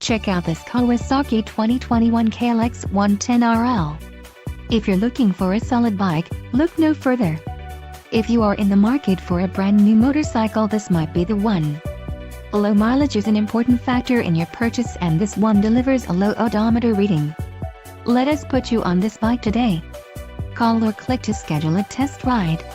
Check out this Kawasaki 2021 KLX 110R. If you're looking for a solid bike, look no further. If you are in the market for a brand new motorcycle, this might be the one. Low mileage is an important factor in your purchase, and this one delivers a low odometer reading. Let us put you on this bike today. Call or click to schedule a test ride.